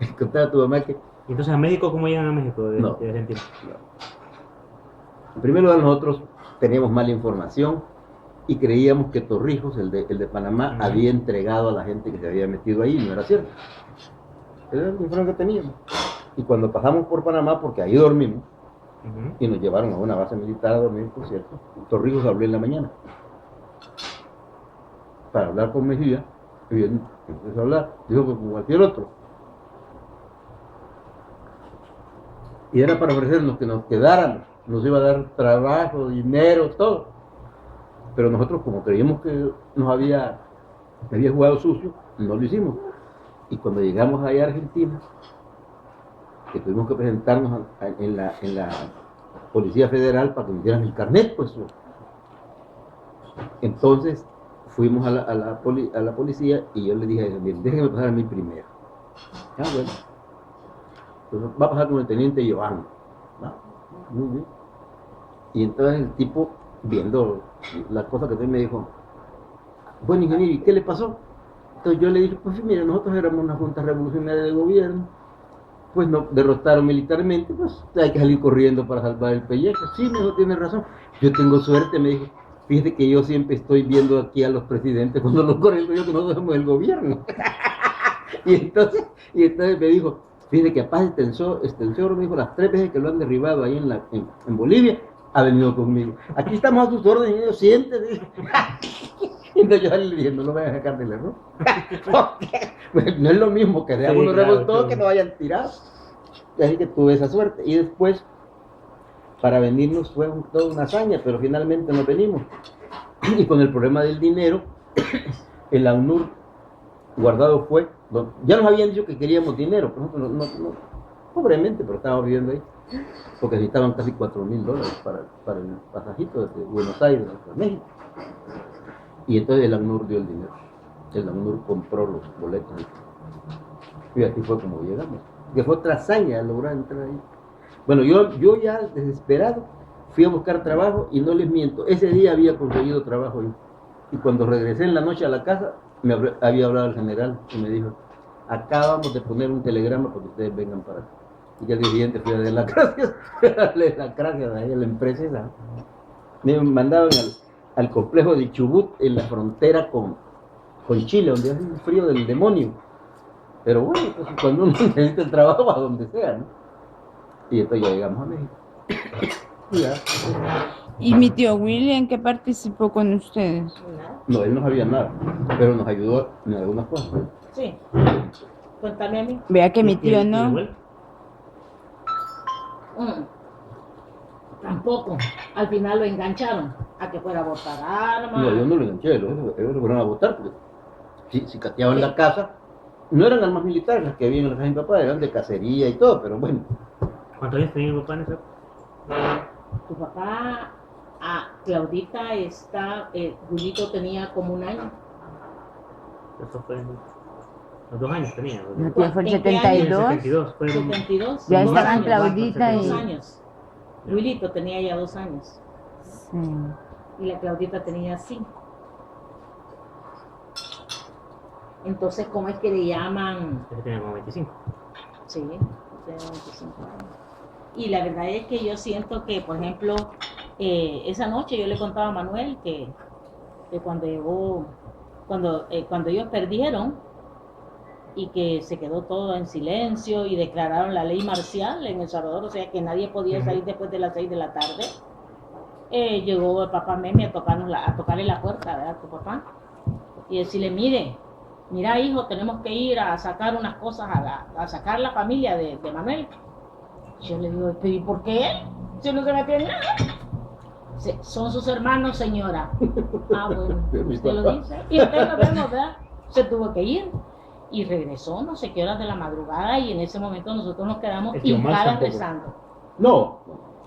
encontrar a tu mamá que... ¿Y entonces a México cómo llegan a México de No. Argentina? En primer lugar, nosotros teníamos mala información y creíamos que Torrijos, el de Panamá, había entregado a la gente que se había metido ahí, no era cierto. Era la información que teníamos. Y cuando pasamos por Panamá, porque ahí dormimos, y nos llevaron a una base militar a dormir, por cierto, Torrijos habló en la mañana para hablar con Mejía, y él empezó a hablar, dijo que como cualquier otro. Y era para ofrecernos que nos quedáramos, nos iba a dar trabajo, dinero, todo. Pero nosotros, como creíamos que nos había jugado sucio, no lo hicimos. Y cuando llegamos allá a Argentina, que tuvimos que presentarnos en la Policía Federal para que nos dieran el carnet, pues. Entonces fuimos a la policía y yo le dije a ellos, miren, déjenme pasar a mí primero. Ah, bueno. Entonces va a pasar con el teniente Giovanni. ¿No? Muy bien. Y entonces el tipo, viendo las cosas que usted me dijo, bueno, ingeniero, ¿y qué le pasó? Entonces yo le dije, pues mira, nosotros éramos una junta revolucionaria de gobierno, pues nos derrotaron militarmente, pues hay que salir corriendo para salvar el pellejo. Sí, me dijo, tiene razón, yo tengo suerte, me dijo, fíjate que yo siempre estoy viendo aquí a los presidentes cuando los corren, yo que nosotros somos el gobierno. y entonces me dijo, fíjate que a Paz Extensor, me dijo, las 3 veces que lo han derribado ahí en Bolivia, ha venido conmigo. Aquí estamos a sus órdenes, ellos sienten. Entonces yo le dije, no lo vayan a sacar del error. Porque no es lo mismo que seamos unos revoltosos que no vayan tirados. Así que tuve esa suerte. Y después, para venirnos fue toda una hazaña, pero finalmente nos venimos. Y con el problema del dinero, el AUNUR guardado fue. Ya nos habían dicho que queríamos dinero, pero nosotros no, pobremente, pero estábamos viviendo ahí. Porque necesitaban casi $4,000 para el pasajito desde Buenos Aires hasta México. Y entonces el ACNUR dio el dinero. El ACNUR compró los boletos. Y así fue como llegamos. Que fue otra hazaña lograr entrar ahí. Bueno, yo ya desesperado fui a buscar trabajo y no les miento. Ese día había conseguido trabajo yo. Y cuando regresé en la noche a la casa, me había hablado el general y me dijo, acabamos de poner un telegrama para que ustedes vengan para acá. Y al día siguiente fui a dar las gracias, a la empresa esa. Me mandaban al complejo de Chubut en la frontera con Chile, donde hace un frío del demonio. Pero bueno, pues, cuando uno necesita el trabajo a donde sea, ¿no? Y entonces ya llegamos a México. Ya. ¿Y mi tío William qué participó con ustedes? No, él no sabía nada, pero nos ayudó en algunas cosas. Sí. Cuéntame a mí. Vea que mi tío no. Tampoco. Al final lo engancharon a que fuera a botar armas. No, yo no lo enganché, ellos lo fueron a votar, porque si cateaban la casa, no eran armas militares las que había en la casa de mi papá, eran de cacería y todo, pero bueno. ¿Cuántos años tenía mi papá en eso? Tu papá, Claudita Julito tenía como 1 año. Eso fue los 2 años tenía. No, que fue el ¿En qué año? 72. 72, fueron 72. Ya dos estaban años, Claudita dos y... años. Wilito tenía ya 2 años. Sí. Y la Claudita tenía 5. Entonces, ¿cómo es que le llaman? ese tenía como 25. Sí, tenía 25 años. Y la verdad es que yo siento que, por ejemplo, esa noche yo le contaba a Manuel que cuando llegó, cuando ellos perdieron y que se quedó todo en silencio y declararon la ley marcial en El Salvador, o sea que nadie podía salir después de las 6 de la tarde, llegó el papá Memi a tocarle la puerta, ¿verdad? A tu papá, y decirle, mira hijo, tenemos que ir a sacar unas cosas, a sacar la familia de Manuel. Yo le digo, ¿pero y por qué? Si no se metió en nada. Son sus hermanos, señora. Ah, bueno, usted lo dice. Y usted lo vemos, ¿verdad? Se tuvo que ir. Y regresó no sé qué horas de la madrugada y en ese momento nosotros nos quedamos hincadas rezando. No.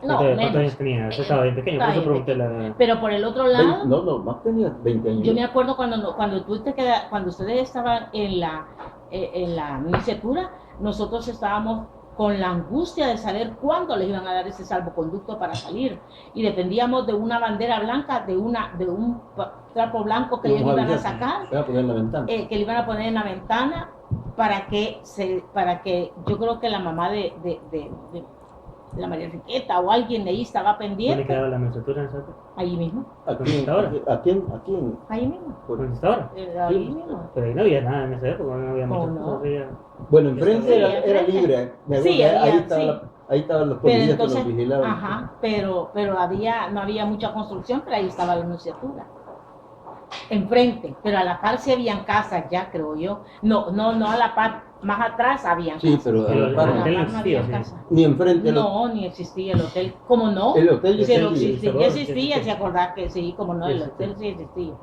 No, ¿Cuántos años menos. tenía? Yo estaba bien pequeño, por eso pregunté la... Pero por el otro lado, No, más tenía 20 años. yo me acuerdo cuando ustedes estaban en la nunciatura, nosotros estábamos con la angustia de saber cuándo les iban a dar ese salvoconducto para salir. Y dependíamos de una bandera blanca, de un trapo blanco que ellos iban a sacar, que le iban a poner en la ventana, para que yo creo que la mamá de la María Enriqueta o alguien de ahí estaba pendiente. ¿Dónde quedaba la nunciatura en esa época? Ahí mismo. ¿Dónde está ahora? Ahí mismo. ¿Dónde está ahora? Ahí mismo. Pero ahí no había nada en esa época, no había muchas no? cosas. Había... Bueno, enfrente Sí, era enfrente. libre. Sí, Ahí estaban los Pero policías que entonces, nos vigilaban. ajá, pero no había mucha construcción, pero ahí estaba la nunciatura. Enfrente, pero a la par sí habían casas ya, creo yo. No a la par, más atrás habían Sí, casas. pero a Pero la el par A la hotel par no no había existía, casas. ni enfrente. No, ni existía el hotel. ¿Cómo no? El hotel Sí, existía. lo existía, Salvador, existía, sí. se acordaba que sí, como no, el hotel sí existía.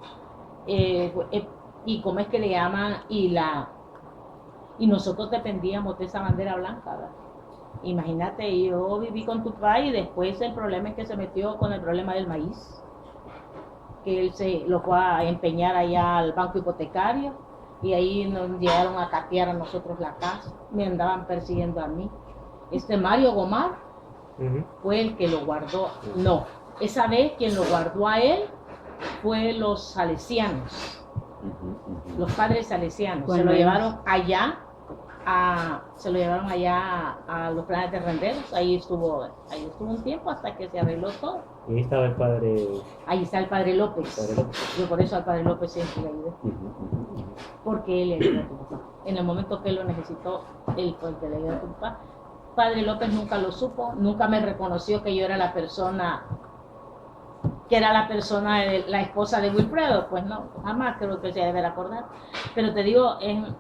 Y cómo es que le llaman, y nosotros dependíamos de esa bandera blanca, ¿verdad? Imagínate, yo viví con tu papá y después el problema es que se metió con el problema del maíz, que él se lo fue a empeñar allá al banco hipotecario y ahí nos llegaron a catear a nosotros la casa, me andaban persiguiendo a mí. Mario Gomar fue el que lo guardó, no, esa vez quien lo guardó a él fue los salesianos, los padres salesianos, Bueno, se lo llevaron allá a los planes de renderos, ahí estuvo un tiempo hasta que se arregló todo. Y ahí estaba el padre... Ahí está el padre López. Yo por eso al padre López siempre le ayudé, porque él le ayudó a tu papá. En el momento que él lo necesitó, él fue el que le ayudó a tu papá. Padre López nunca lo supo, nunca me reconoció que yo era la persona de la esposa de Wilfredo, pues no, jamás creo que se debe acordar. Pero te digo,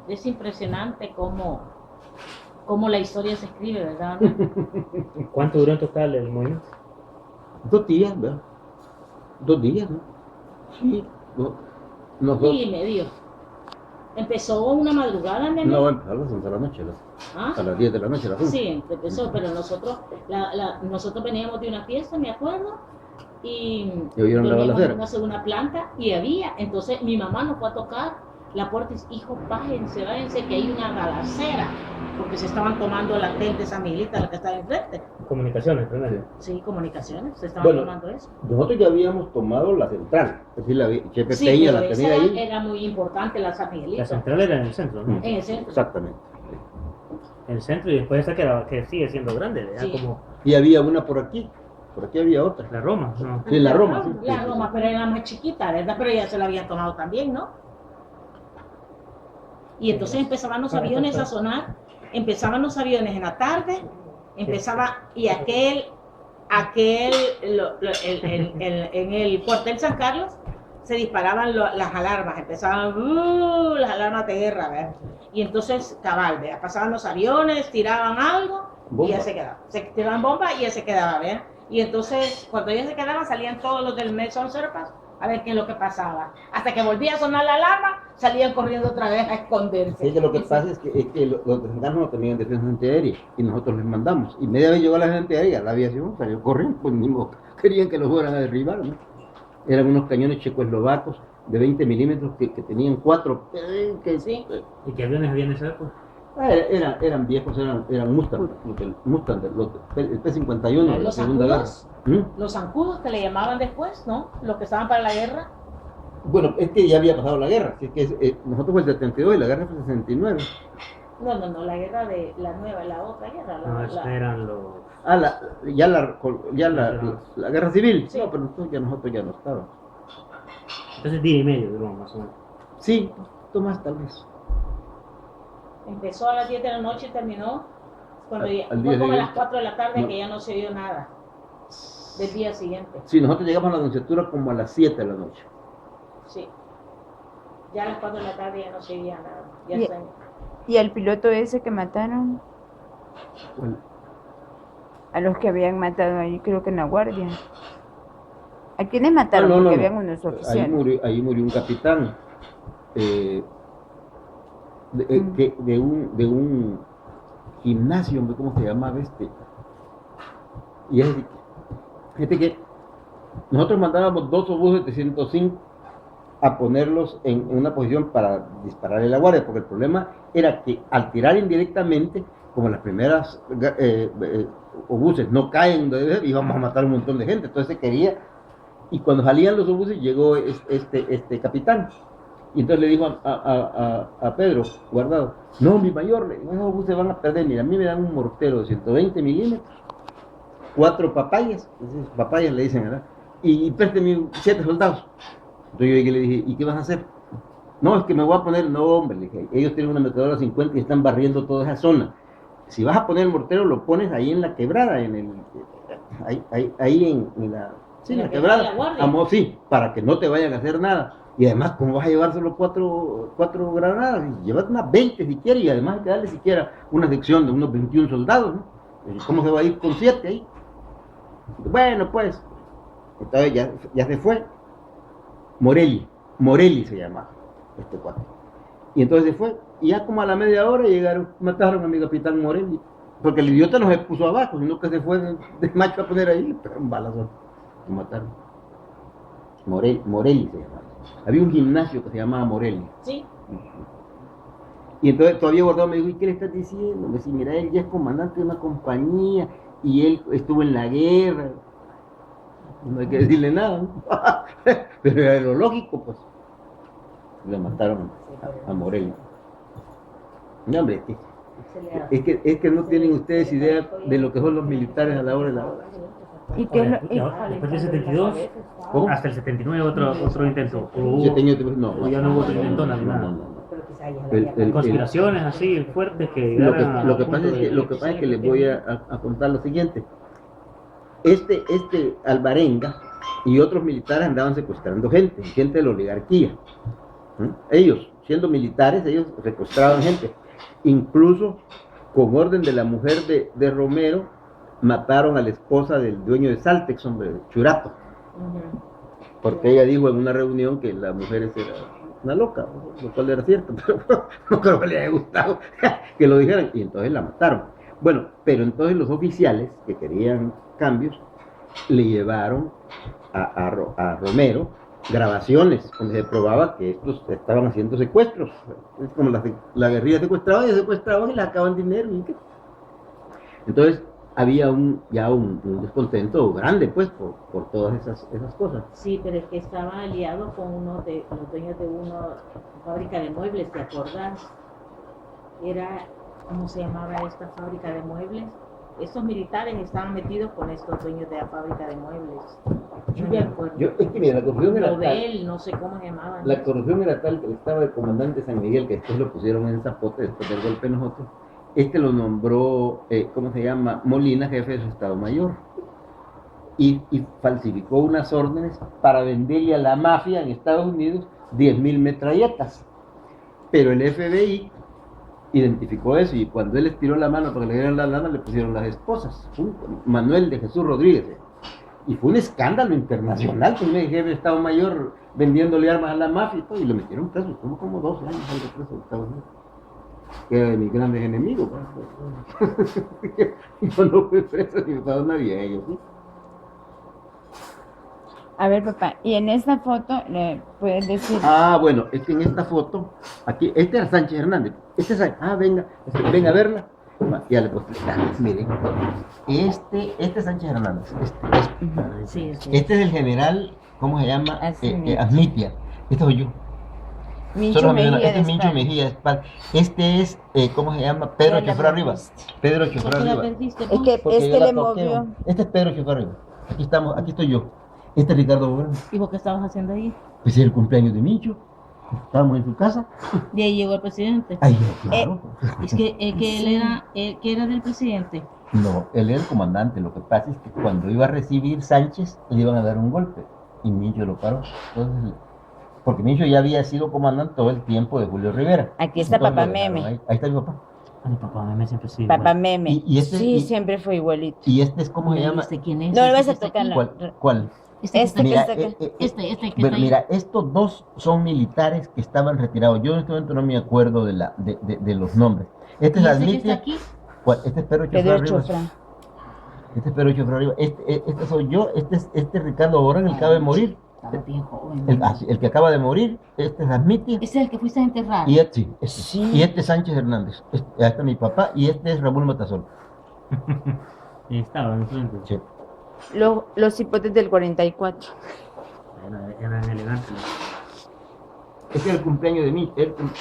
es impresionante cómo la historia se escribe, ¿verdad? ¿Cuánto duró en total el movimiento? 2 días, ¿verdad? 2 días, ¿no? Sí. Nosotros... Y medio. Empezó una madrugada, nene. No, empezó a las 11 de la noche, ¿Ah? a las 10 de la noche, a las 11. Sí, empezó, pero nosotros veníamos de una fiesta, me acuerdo, y oyeron la veníamos balacera. en una segunda planta y entonces mi mamá nos fue a tocar la puerta y dice, hijo, váyanse, que hay una balacera, porque se estaban tomando la gente San Miguelita, la que estaba enfrente. Comunicaciones, primero. Sí, comunicaciones, se estaban tomando eso. Nosotros ya habíamos tomado la central, es decir, la Chepe Sí, Peña pero la esa tenía ahí. era muy importante, la San La Miguelito. central era en el centro, ¿no? En el centro. Exactamente. En el centro y después esa que sigue siendo grande, ¿verdad? Sí. Como Y había una por aquí había otra. la Roma, ¿no? Sí, la Roma. Sí, La sí, Roma, sí. pero era más chiquita, ¿verdad? Pero ya se la habían tomado también, ¿no? Y entonces empezaban los aviones a sonar, empezaban los aviones en la tarde, y en el cuartel San Carlos se disparaban las alarmas, empezaban las alarmas de guerra, ¿verdad? Y entonces, cabal, ¿verdad? Pasaban los aviones, tiraban algo y ya se quedaba. Se tiraban bombas y ya se quedaba, ¿verdad? Y entonces, cuando ya se quedaban, salían todos los del Mesón Serpas a ver qué es lo que pasaba. Hasta que volvía a sonar la alarma, salían corriendo otra vez a esconderse. Sí, que lo que pasa es que los de San Carlos no tenían defensa antiaérea y nosotros les mandamos. Y media vez llegó la gente aérea, la aviación salió corriendo, pues ni modo, querían que los fueran a derribar, ¿no? Eran unos cañones checoslovacos de 20 milímetros que tenían 4. Que sí. ¿Y qué aviones había en esa época? Eran viejos, eran Mustang, el P-51 de la Los Segunda Guerra. zancudos, los zancudos que le llamaban después, ¿no? Los que estaban para la guerra. Bueno, es que ya había pasado la guerra, así que nosotros fue el 72 y la guerra fue el 69. No, la guerra de la nueva, la otra guerra. No, esos eran los... La guerra civil. Sí. No, pero nosotros ya no estábamos. Entonces día y medio duró más o menos. Sí, Tomás, tal vez. Empezó a las 10 de la noche y terminó cuando Al día fue como a siguiente. las 4 de la tarde No. que ya no se vio nada del día siguiente. Sí, nosotros llegamos a la Anunciatura como a las 7 de la noche. Sí. Ya a las 4 de la tarde ya no se veía nada. Ya Y- está. Y al piloto ese que mataron, Bueno, a los que habían matado ahí, creo que en la guardia. ¿A quiénes mataron? Porque habían unos oficiales. ahí murió un capitán de un gimnasio, hombre, ¿cómo se llamaba este? Y es fíjate que nosotros mandábamos 2 obuses de 105 a ponerlos en una posición para dispararle la guardia, porque el problema era que al tirar indirectamente, como las primeras obuses no caen, íbamos a matar a un montón de gente, entonces se quería, y cuando salían los obuses llegó este capitán, y entonces le dijo a Pedro Guardado, no, mi mayor, esos obuses van a perder, mira, a mí me dan un mortero de 120 milímetros, 4 papayas le dicen, ¿verdad? Y présteme 7 soldados. Entonces yo llegué y le dije, ¿y qué vas a hacer? No, es que me voy a poner, no hombre, le dije, ellos tienen una ametralladora 50 y están barriendo toda esa zona. Si vas a poner el mortero, lo pones ahí en la quebrada, ahí en la, sí, en la quebrada. Sí, para que no te vayan a hacer nada. Y además, ¿cómo vas a llevar solo 4 granadas? Llévate unas 20 si quieres, y además hay que darle siquiera una sección de unos 21 soldados, ¿no? ¿Cómo se va a ir con 7 ahí? Bueno, pues, entonces ya se fue. Morelli se llamaba este cuate. Y entonces se fue, y ya como a la media hora mataron a mi capitán Morelli, porque el idiota no se puso abajo, sino que se fue de macho a poner ahí, le pegaron un balazo, lo mataron. Morelli se llamaba. Había un gimnasio que se llamaba Morelli. Sí. Y entonces todavía Guardado me dijo, ¿y qué le estás diciendo? Me decía, mira, él ya es comandante de una compañía, y él estuvo en la guerra. No hay que decirle nada, ¿no? Pero era lo lógico, pues. Le mataron a Morelli. No, hombre, es que no tienen ustedes idea de lo que son los militares a la hora de la hora. ¿Y qué es lo- Después del 72, ¿Cómo? hasta el 79 otro intento. No, ya no hubo otro intento, nada. no. Conspiraciones así fuertes que Lo llegaran a que punto pasa es que les voy a contar lo siguiente. Este Alvarenga y otros militares andaban secuestrando gente de la oligarquía. Ellos, siendo militares, ellos secuestraban gente. Incluso, con orden de la mujer de Romero, mataron a la esposa del dueño de Saltex, hombre, Churato. Porque ella dijo en una reunión que la mujer era una loca, lo cual era cierto, pero no creo que le haya gustado que lo dijeran, y entonces la mataron. Bueno, pero entonces los oficiales que querían cambios le llevaron a Romero grabaciones donde se probaba que estos estaban haciendo secuestros. Es como la guerrilla secuestraba y secuestraban y le sacaban dinero. Entonces había un descontento grande, pues, por todas esas cosas. Sí, pero es que estaba aliado con uno de los dueños de una fábrica de muebles, ¿te acordás? Era, ¿cómo se llamaba esta fábrica de muebles? Estos militares estaban metidos con estos dueños de la fábrica de muebles. Yo me acuerdo. Es que mira, la corrupción era Nobel, no sé cómo se llamaban. La corrupción era tal que estaba el comandante San Miguel, que después lo pusieron en Zapote después del golpe de nosotros. Lo nombró, ¿cómo se llama? Molina, jefe de su Estado Mayor. Y falsificó unas órdenes para venderle a la mafia en Estados Unidos 10,000 metralletas. Pero el FBI identificó eso y cuando él estiró la mano para que le dieran la lana, le pusieron las esposas. Manuel de Jesús Rodríguez. Y fue un escándalo internacional que un jefe de Estado Mayor vendiéndole armas a la mafia y todo, y lo metieron preso. Estuvo como 12 años preso en Estados Unidos. Que era de mis grandes enemigos. Y cuando fue preso, mis estados navideños, ¿sí? A ver, papá, y en esta foto le puedes decir. Ah, bueno, es que en esta foto, aquí, este era Sánchez Hernández. Este es, venga, venga a verla. Ya le puse, miren. Este es Sánchez Hernández. Sí, sí. Este es el general, ¿cómo se llama? Asmitia. Este soy yo. Mincho Mejía este es Mincho Mejía Espada. Este es, ¿cómo se llama? Pedro Chofer Arriba. Pedro Chofer ¿Por qué la Arriba. perdiste? Es que Porque yo le la movió. toqueo. Este es Pedro Chofer Arriba. Aquí estamos, aquí estoy yo. Este es Ricardo Bueno. ¿Y vos qué estabas haciendo ahí? Pues es el cumpleaños de Mincho. Estábamos en su casa. De ahí llegó el presidente. Ay, claro. Es que él era del presidente. No, él era el comandante. Lo que pasa es que cuando iba a recibir Sánchez, le iban a dar un golpe. Y Mincho lo paró. Entonces, porque Mincho ya había sido comandante todo el tiempo de Julio Rivera. Aquí está Entonces, Papá lo dejaron Meme. ahí está mi papá. Mi papá Meme siempre sí. Papá Meme. Y este- sí, y- siempre fue igualito. Y este es, ¿cómo se llama? ¿Este quién es? No le ¿Este vas que a está tocar aquí? la- ¿Cuál? Este que Este está que aquí. está acá. Este que Bueno, está ahí. mira, estos dos son militares que estaban retirados. Yo en este momento no me acuerdo de los nombres. Este ¿Y es este que Admitia. está aquí? ¿Cuál? Este es Pedro Chofer Pedro Arriba. Chofra. Este es Pedro Chofer Arriba. Este soy yo. Este es Ricardo Borán, el que acaba de morir. Estaba bien joven. El que acaba de morir. Este es Admitia. Ese es el que fuiste a enterrar. Y este, y este es Sánchez Hernández. Ahí está mi papá. Y este es Raúl Matasol. Y estaba enfrente. Sí. Los hipotes del 44. Eran elegantes. Este es el cumpleaños de mí.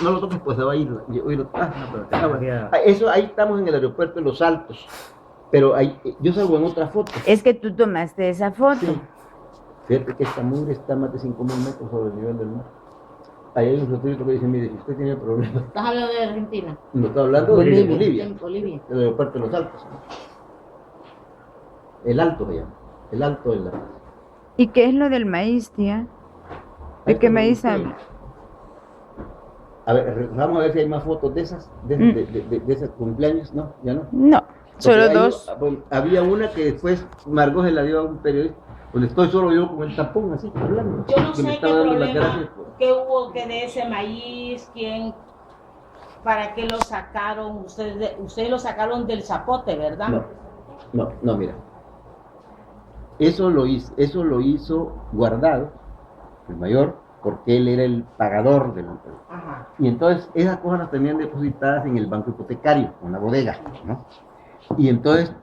No lo toques, pues se va a ir. Había- Eso, ahí estamos en el aeropuerto de Los Altos. Pero ahí, yo salgo en otra foto. Es que tú tomaste esa foto. Sí. Fíjate que esta mugre está a más de 5.000 metros sobre el nivel del mar. Ahí hay un retrito que dice, mire, si usted tiene problemas, ¿Estás hablando de Argentina? no está hablando de Bolivia, En Bolivia. del aeropuerto de Los Altos. El Alto se llama, el Alto de la Paz. ¿Y qué es lo del maíz, tía? ¿De qué maíz habla? A ver, vamos a ver si hay más fotos de esas, de esos cumpleaños, ¿no? ¿Ya no? No, solo Porque hay- dos. Había una que después Margot se la dio a un periodista, donde estoy solo yo con el tapón así, hablando. Yo no que me sé qué estaba dando la cara problema, así. qué hubo que de ese maíz, quién, para qué lo sacaron, ustedes lo sacaron del zapote, ¿verdad? No, mira. Eso lo hizo Guardado, el mayor, porque él era el pagador del. Ajá. Y entonces esas cosas las tenían depositadas en el banco hipotecario, en una bodega, ¿no? Y entonces